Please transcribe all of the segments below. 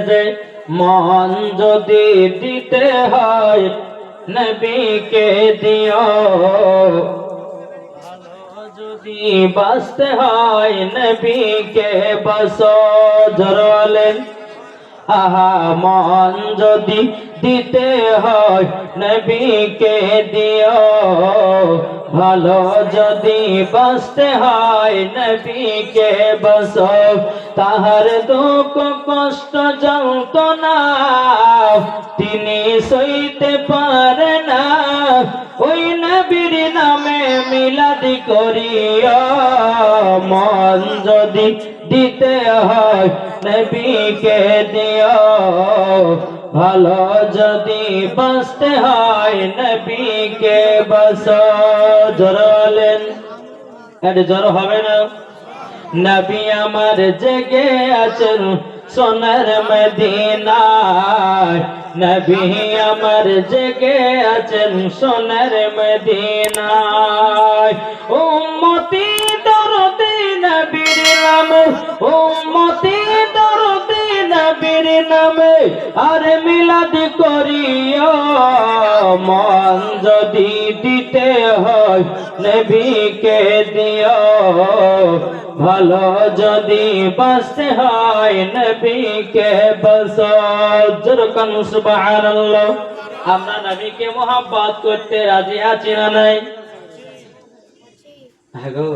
যে মন যদি দিতে হয় নবীকে দিও, যদি বাঁচতে হয় নবীকে বাঁচো। জোরে আহা, মন যদি দিতে হয় নবীকে দিও, ভালো যদি বাঁচতে হয় নবীকে বাঁচো। তাহার দুঃখ কষ্ট যন্ত্রণা তিনি সইতে পারে না, ওই নবীর নামে মিলাদ করিও। মন যদি দিতে হয় নবীকে দিও, ভালো যদি বাঁচতে হয় নবীকে বাঁচো। জোরালেন এটা জোর হবে না। নবী আমার জেগে আছেন সোনার মদিনায়, নবী আমার জেগে আছেন সোনার মদিনায়। উম্মতি দরদি নবীর নামে, উম্মতি দরদি নবীর নামে আর মিলাদ করিও। মন যদি দিতে হয় নবীকে দিও, ভালো যদি বাঁচতে হয় নবীকে বাঁচো। যেরকম সুবহানাল্লাহ। আমরা নবীকে মোহাব্বত করতে রাজি আছি না নাই? হ্যাঁ গো,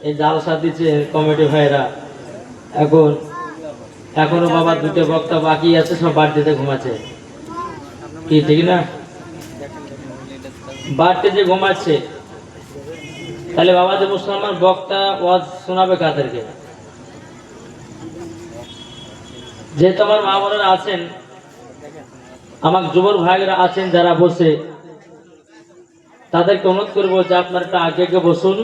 এই জালসা দিচ্ছে কমিটি ভাইরা। এখনো বাবা দুটো বক্তা বাকি আছে, সব বাড়িতে ঘুমাচ্ছে। কি ঠিক না? বাড়িতে যে ঘুমাচ্ছে, তাহলে বাবা যে মুসলমান বক্তা ওয়াজ শোনাবে কাদেরকে? যে তোমার মা বোনেরা আছেন, আমার যুবক ভাইরা আছেন যারা বসে, তাদেরকে অনুরোধ করবো যে আপনারা একটু আগে আগে বসুন।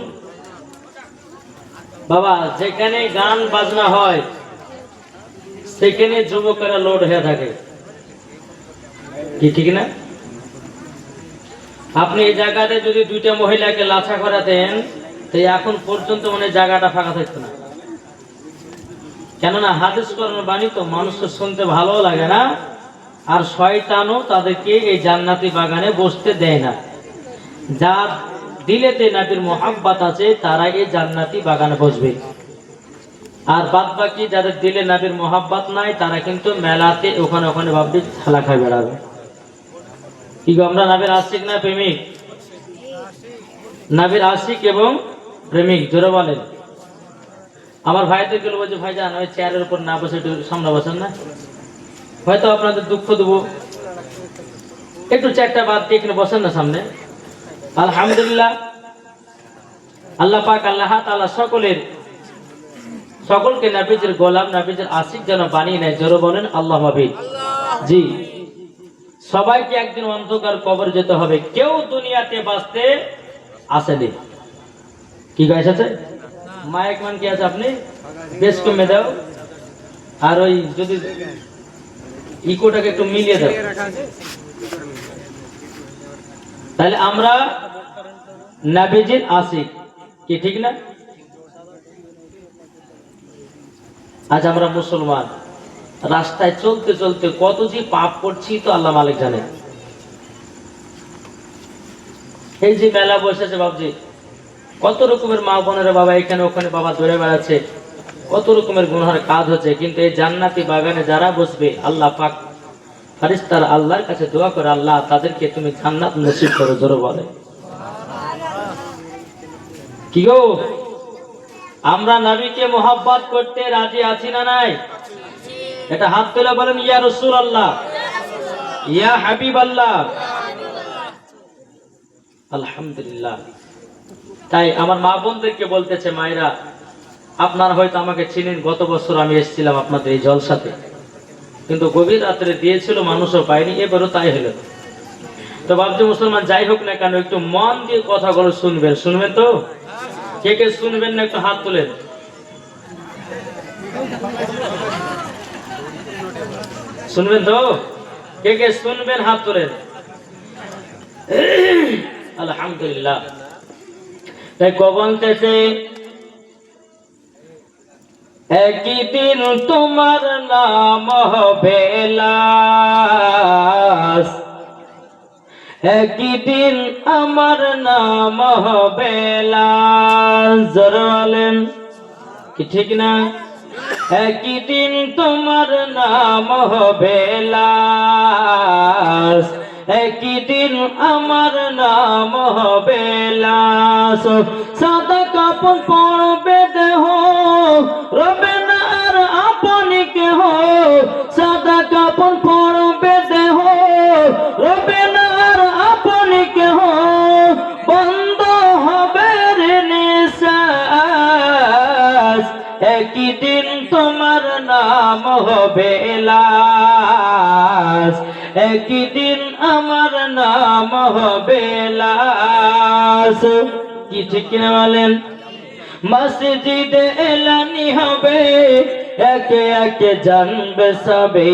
বাবা, যেখানে গান বাজনা হয় সেখানে যুবকেরা লোড হয়ে থাকে, কি ঠিক না? আপনি এই জায়গাতে যদি দুইটা মহিলাকে লাছা করাতেন, তো এখন পর্যন্ত মানে জায়গাটা ফাঁকা থাকতো না। কেননা হাদিস কোরআন বাণী তো মানুষের শুনতে ভালো লাগে না, আর শয়তানও তাদেরকে এই জান্নাতি বাগানে বসতে দেয় না। যার দিলেতে নবীর মোহাব্বত আছে তারা এই জান্নাতি বাগানে বসবে, আর বাদ বাকি যাদের দিলে নবীর মোহাব্বত নাই তারা কিন্তু মেলাতে ওখানে ওখানে ভাববে খেলা খায় বেড়াবে। কি গো, আমরা নবীর আশিক না প্রেমিক? নবীর আশিক এবং প্রেমিক, জোরে বলেন। আমার ভাইদেরকে বলবো যে ভাইজান ওই চেয়ারের উপর না বসে একটু সামনে বসেন না, হয়তো আপনাদের দুঃখ দেবো, একটু চেয়ারটা বাদ দিয়ে এখানে বসেন না সামনে। আলহামদুলিল্লাহ, আল্লাহ পাক আল্লাহ তাআলা সকলকে নবীজির গোলাম নবীজির আশিক যেন বানিয়ে নেয়। জোরে বলেন আল্লাহুম্মা আমিন। জি, সবাইকে একদিন অন্ধকার কবর যেতে হবে, কেউ দুনিয়াতে বাঁচতে আসেনি। কি গাইস আছে? মাইক মান কি আছে? আপনি বেশ কমে দাও, আর ওই যদি ইকোটাকে একটু মিলিয়ে দাও, তাহলে আমরা নবীজির আশিক, কি ঠিক না? আজ আমরা মুসলমান, রাস্তায় চলতে চলতে কত যে পাপ করছি তো আল্লাহ মালিক জানে। এই যে মেলা বসেছে বাবজি, কত রকমের মা বোনেরা বাবা এখানে ওখানে বাবা দৌড়ে বেড়াচ্ছে, কত রকমের গুনাহের কাজ হচ্ছে, কিন্তু এই জান্নাতি বাগানে যারা বসবে আল্লাহ পাক ফেরেশতারা আল্লাহর কাছে দোয়া করে, আল্লাহ তাদেরকে তুমি জান্নাত নসিব করো। জোরে বলে কি গো, আমরা নবীকে মোহাব্বত করতে রাজি আছি না নাই? এটা হাত তুলে বলেন ইয়া রাসূলুল্লাহ, ইয়া হাবিবাল্লাহ। আলহামদুলিল্লাহ। তাই আমার মা বোনদেরকে বলতেছে, মায়েরা আপনারা হয়তো আমাকে চিনেন, গত বছর আমি এসেছিলাম আপনাদের এই জলসাতে, কিন্তু গভীর রাত্রে দিয়েছিল, মানুষও পায়নি, এবারও তাই হলো। তো ভাবছি মুসলমান যাই হোক না কেন, একটু মন দিয়ে কথাগুলো শুনবেন। শুনবেন তো? কে কে শুনবেন না একটু হাত তোলেন। শুনবেন তো? কে কে শুনবেন হাত তোলেন। আলহামদুলিল্লাহ। তাই বলতেছে একদিন তোমার নাম হবে লাশ, একদিন আমার নাম হবে লাশ। জোরে বলেন, কি ঠিক না? একদিন তোমার নাম হবে লাশ, একদিন আমার নাম হবে লাশ। সাদা কাপড় পরবে দেহ, রবে না আর আপনি কেহ। সাদা কাপড় পরবে দেহ, রবে না আর আপনি কেহ। বন্ধ হবে রে নিঃশ্বাস, একদিন তোমার নাম হবে লাশ, একদিন আমার নাম হবে লাশ। কি ঠিক কিনা বলেন? মসজিদে এলানি হবে, একে একে জানবে সবে,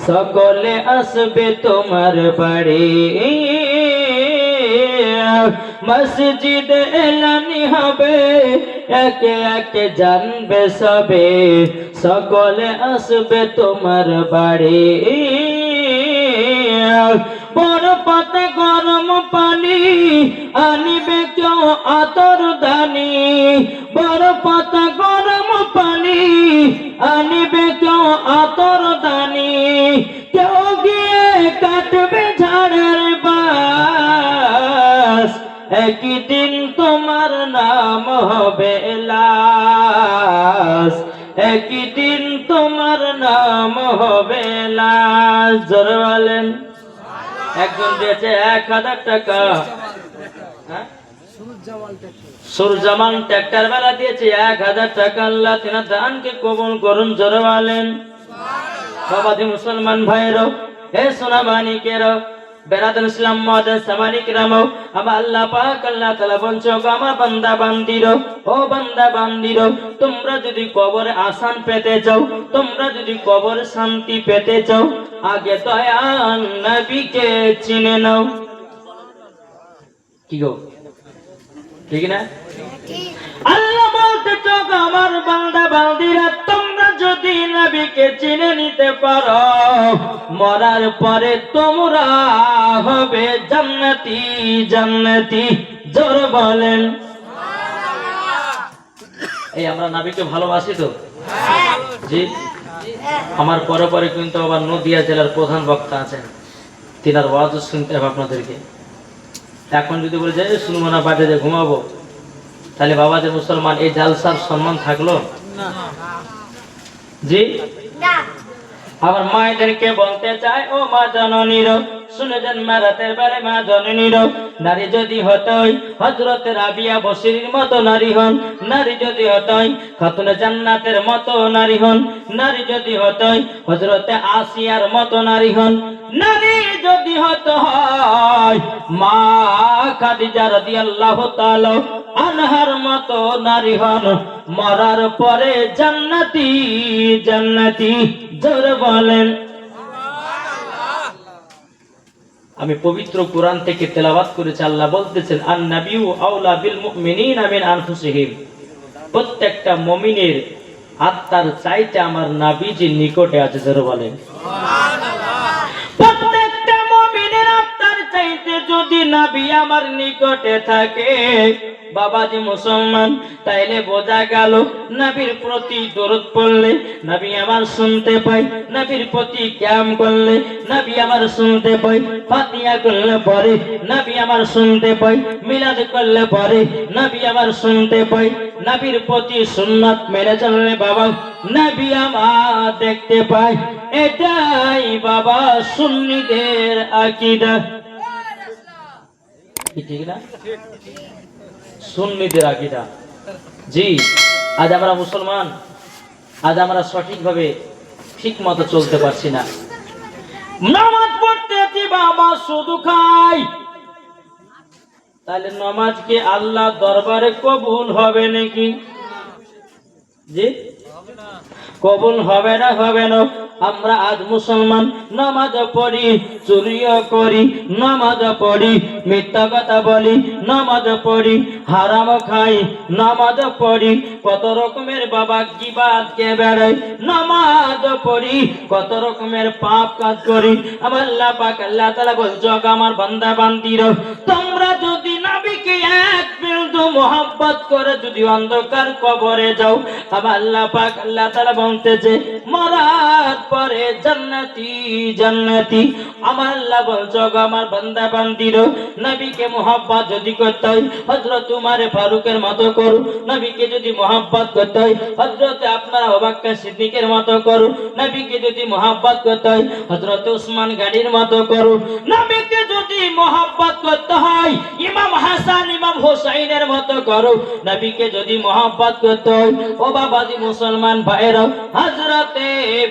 সকলে আসবে তোমার বাড়ি। মসজিদে এলানি হবে, একে একে জানবে সবে, সকলে আসবে তোমার বাড়ি। বড় পাতে গরম পানি আনিবে কেউ আতর দানি, বড় পাতা গরম পানি আনিবে কেউ আতর দানি। কেউ গিয়ে কাটবে ঝাড়ের বাস, একদিন তোমার নাম হবে লাশ, একদিন তোমার নাম হবে লাশ। জোরে বলেন। একজন দিয়েছে 1000 টাকা, সুরজামান ট্রাক্টর বেলা দিয়েছে 1000 টাকা। আল্লাহ তিনার দানকে কবুল করুন। জোরে বলেন। বাবাজি মুসলমান ভাইয়েরও, হে সোনাবানিকেরও, বেরাদুল ইসলাম মুআদ্দিন সামানিক রামও, আমার আল্লাহ পাক আল্লাহ তাআলা বলছো, আমার বান্দা বান্দিরো, ও বান্দা বান্দিরো, তোমরা যদি কবরে আসান পেতে চাও, তোমরা যদি কবরে শান্তি পেতে চাও, আগে দয়াল নবীকে চিনে নাও। কি গো, ঠিক না? আল্লাহ বলতে চাও, আমার বান্দা বান্দিরা, তোমরা যদি নবীকে চিনে নিতে পারো, মরার পরে তোমরা হবে জান্নাতি জান্নাতি। জোর বলেন। এই আমরা নবীকে ভালোবাসি তো? জি। আমার পরে পরে কিন্তু আবার নদিয়া জেলার প্রধান বক্তা আছেন, তিনার ওয়াজ শুনতে হবে আপনাদেরকে। এখন যদি বলে যে শুনবো না, বাড়িতে যে ঘুমাবো, তাহলে বাবা যে মুসলমান, এই জালসার সম্মান থাকলো? জি। আবার মায়েদেরকে বলতে চাই, ও মা জননীর, শুনে যান মা রাতের বেলা মা জননীর, নারী যদি হতই হযরত রাবিয়া বসরির মতো নারী হন, নারী যদি হতই খাতুনে জান্নাতের মতো নারী হন, নারী যদি হতই হযরত আসিয়ার মতো নারী হন, নারী যদি হতে হয় মা খাদিজা রাদিয়াল্লাহু তাআলা আনহার মতো নারী হন, মরার পরে জান্নাতি জান্নাতি। জোরে বলেন। আমি পবিত্র কোরআন থেকে তেলাওয়াত করেছি, আল্লাহ বলতেছেন, আন নাবিয়্যু আওলা বিল মুমিনিনা মিন আনফুসিহিম, প্রত্যেকটা মুমিনের আত্মার চাইতে আমার নবীজি নিকটে আছে। জোরে বলেন সুবহানাল্লাহ। প্রত্যেকটা মুমিনের আত্মার চাইতে যদি নবী আমার নিকটে থাকে, বাবাজি মুসলমান, তাইলে বোঝা গেল নবীর প্রতি দরুদ পড়লে নবী আমার শুনতে পাই, নবীর প্রতি কিয়াম করলে নবী আমার শুনতে পাই, ফাতিহা করলে পরে নবী আমার শুনতে পাই, মিলাদ করলে পরে নবী আমার শুনতে পাই, নবীর প্রতি সুন্নাত মেনে চললে বাবা নবী আমার দেখতে পাই। এটাই বাবা সুন্নিদের আকীদা। ঠিক না? সুন্নিদের আকীদা। জি। আজ আমরা মুসলমান, আজ আমরা সঠিকভাবে ঠিক মতো চলতে পারছি না। নামাজ পড়তে বাবা শুধু খাই, তাহলে নামাজ কি আল্লাহ দরবারে কবুল হবে নাকি? জি, কবুল হবে না? হবে না। আমরা আজ মুসলমান, নামাজ পড়ি, চুরিও করি, নামাজ পড়ি, মিথ্যা কথা বলি, নামাজ পড়ি, হারাম খাই, নামাজ পড়ি, কত রকমের বাবা গীবাত কে বেড়াই, নামাজ পড়ি, কত রকমের পাপ কাজ করি। আমার আল্লাহ পাক আল্লাহ তাআলা বলছো, আমার বান্দা বান্দিরা, তোমরা যদি নবীকে এক বিন্দু মোহাব্বত করে যদি অন্ধকার কবরে যাও, আমার আল্লাহ পাক আল্লাহ তাআলা বলতেছে মরার পরে জান্নাতি জান্নাতি। আমার আল্লাহ বলছো, আমার বান্দা বান্দিরা, নবীকে মোহাব্বত যদি করতে হয় হযরত উমর ফারুকের মতো করো, নবীকে যদি মোহাব্বত করতে হয় হযরত আপনারা আবু বকর সিদ্দিকের মতো করো, নবীকে যদি মোহাব্বত করতে হয় হযরত উসমান গানির মতো করো, নবীকে যদি মোহাব্বত করতে হয় ইমাম হাসান ইমাম হোসাইনের মতো করো, নবীকে যদি মোহাব্বত করতে হয় ও বাবাজি মুসলমান ভাইরা হযরতে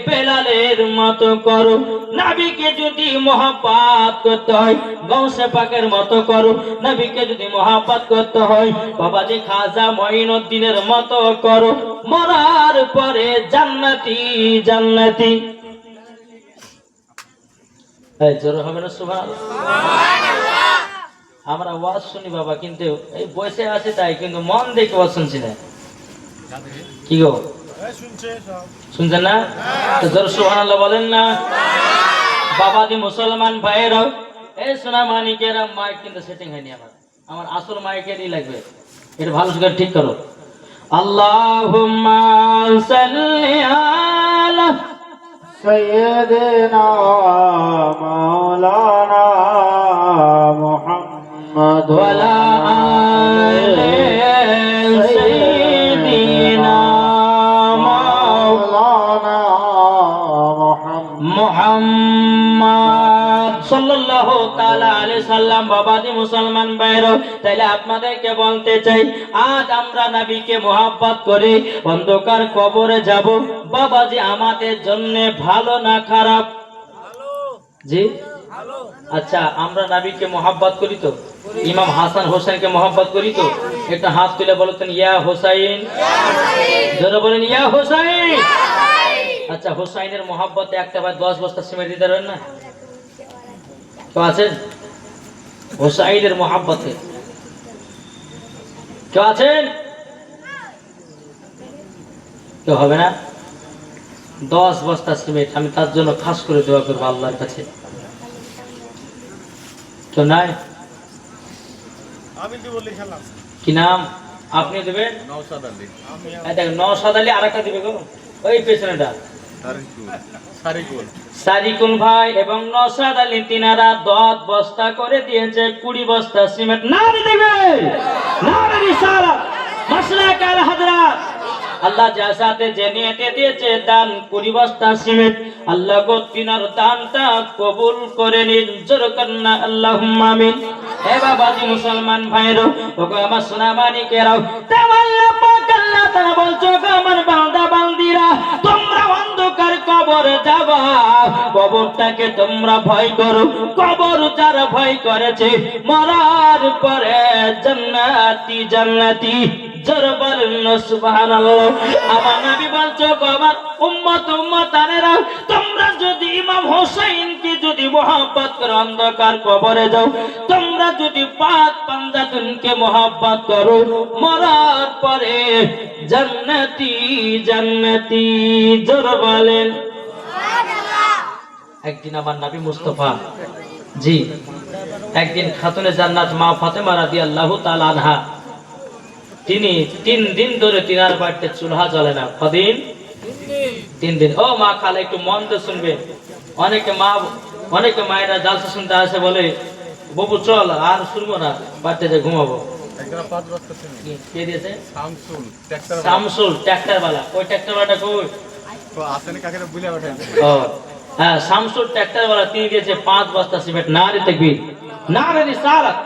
বেলালের মতো করো, নবীকে যদি মোহাব্বত করতে হয় গৌসে পাকের মতো করো, নবীকে যদি মোহাব্বত করতে হয় বাবাজি খাজা মঈনুদ্দিনের মতো করো, মরার পরে জান্নাতি জান্নাতি। এই জোর হবে না সুবহানাল্লাহ? আমরা ওয়াজ শুনি বাবা, কিন্তু এই বসে আছে তাই, কিন্তু মন দেখে ওয়াজ শুনছি না। কি গো শুনছেন না? তো জোর সুবহানাল্লাহ বলেন না? বাবাজি মুসলমান ভাইয়েরাও, এই সোনা মানিকেরা, মাইক কিন্তু সেটিং হয়নি আমার, আমার আসল মাইকেরই লাগবে, এটা ভালো করে ঠিক করো। আল্লাহুম্মা সাল্লি আলা سيدنا مولانا محمد ওয়ালা আলি সাইয়্যিদিনা مولانا মুহাম্মদ সাল্লাল্লাহু তাআলা আলাইহি সাল্লাম। বাবাজি মুসলমান ভাইরা, তাইলে আপনাদেরকে বলতে চাই, আজ আমরা নবীকে মোহাব্বত করে অন্ধকার কবরে যাব, বাবাজি আমাদের জন্য ভালো না খারাপ? জি আচ্ছা, আমরা নবীকে মোহাব্বত করি তো? ইমাম হাসান হোসেনকে মোহাব্বত করি তো? একটা হাত তুলে বলতেন ইয়া হোসাইন, জোরে বলেন ইয়া হোসাইন। আচ্ছা, হোসাইনের মোহাব্বতে একটা ভাই 10 বস্তা সিমেন্ট দিতে পারবেন না? কেউ আছেন হোসাইনের মোহাব্বতে? কেউ আছেন? কেউ হবে না? 10 বস্তা সিমেন্ট আমি তার জন্য খাস করে দোয়া করবো আল্লাহর কাছে। কেউ নাই? কি নাম? আপনি দেবেন? দেখেন নওশাদ আলী, আর একটা দিবে গো ওই পেছনেটা, সারিকুল ভাই এবং নওশাদ আলী, তিনারা 10 বস্তা করে দিয়েছে, 20 বস্তা সিমেন্ট। না দেবে না রিসালাত মাসলাক আল হাজরাত, আল্লাহ জাসাতে যে নিয়তে দিয়েছে দান 20 বস্তা সিমেন্ট, আল্লাহ গো তিনার দানটা কবুল করে নিন, জোর কন্না আল্লাহুম্মা আমিন। হে বাবাজি মুসলমান ভাইরা, ওগো আমার সোনা মানিকেরাও, আল্লাহ পাক আল্লাহ তাআলা বলছো, আমার বান্দা বান্দিরা, তোমরা অন্ধকার কবরে যাবা, কবরটাকে তোমরা ভয় করো, কবর যারা ভয় করেছে মরার পরে জান্নাতি জান্নাতি। জোর বলেন সুবহানাল্লাহ। আমার নবী বলছো, আমার উম্মত উম্মতানেরা, তোমরা যদি ইমাম হোসেনকে যদি মোহাব্বত করো অন্ধকার কবরে যাও, তোমরা যদি পাক পাঞ্জাতুনকে মোহাব্বত করো মরার পরে জান্নাতি জান্নাতি। জোর বলেন সুবহানাল্লাহ। একদিন আমার নবী মুস্তাফা জি, একদিন খাতুনে জান্নাত মা ফাতেমা রাদিয়াল্লাহু তাআলা আনহা, তিনি 3 দিন ধরে তিনার বাড়িতে চুলহা জ্বলে না। কদিন? 3 দিন। ও মা খালা একটু মন দিয়ে শুনবে, অনেকে মায়েরা জালসা শুনতে আসে, বলে বাবু চল আর শুনবো না, বাড়িতে যে ঘুমাবো। কে দিয়েছে? শামসুল ট্রাক্টর বালা। ওই ট্রাক্টর বালাটা কই? হ্যাঁ, শামসুল ট্রাক্টর বালা, তিনি দিয়েছে 5 বস্তা সিমেন্ট। নারে তাকবীর, নারে রিসালাত।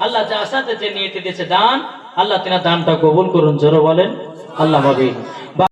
আল্লাহ যা আসাতে যে নিয়তে দিয়েছে দান, আল্লাহ তিনার দানটা কবুল করুন, জোরে বলেন আল্লাহ আমিন।